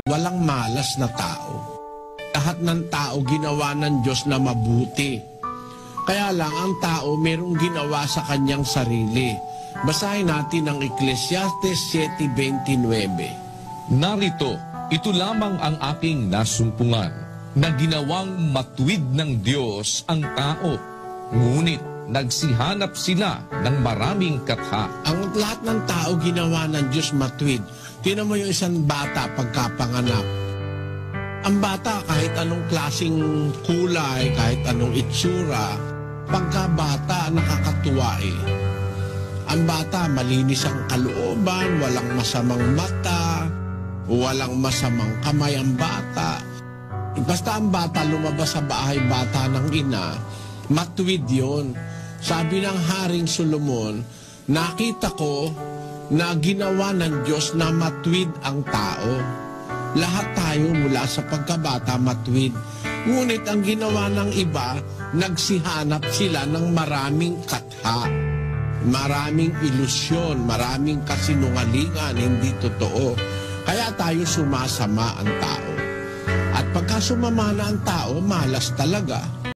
Walang malas na tao. Lahat ng tao ginawa ng Diyos na mabuti. Kaya lang ang tao merong ginawa sa kanyang sarili. Basahin natin ang Ecclesiastes 7:29. Narito, ito lamang ang aking nasumpungan, na ginawang matuwid ng Diyos ang tao, ngunit nagsihanap sila ng maraming katha. Ang lahat ng tao ginawa ng Diyos matuwid. Tingnan mo yung isang bata pagkapanganak. Ang bata kahit anong klaseng kulay, kahit anong itsura, pagkabata nakakatuwa eh. Ang bata malinis ang kalooban, walang masamang mata, walang masamang kamay ang bata. Basta ang bata lumabas sa bahay bata ng ina, matuwid yun. Sabi ng Haring Solomon, nakita ko na ginawa ng Diyos na matuwid ang tao. Lahat tayo mula sa pagkabata matuwid. Ngunit ang ginawa ng iba, nagsihanap sila ng maraming katha, maraming ilusyon, maraming kasinungalingan, hindi totoo. Kaya tayo sumasama ang tao. At pagka sumama na ang tao, malas talaga.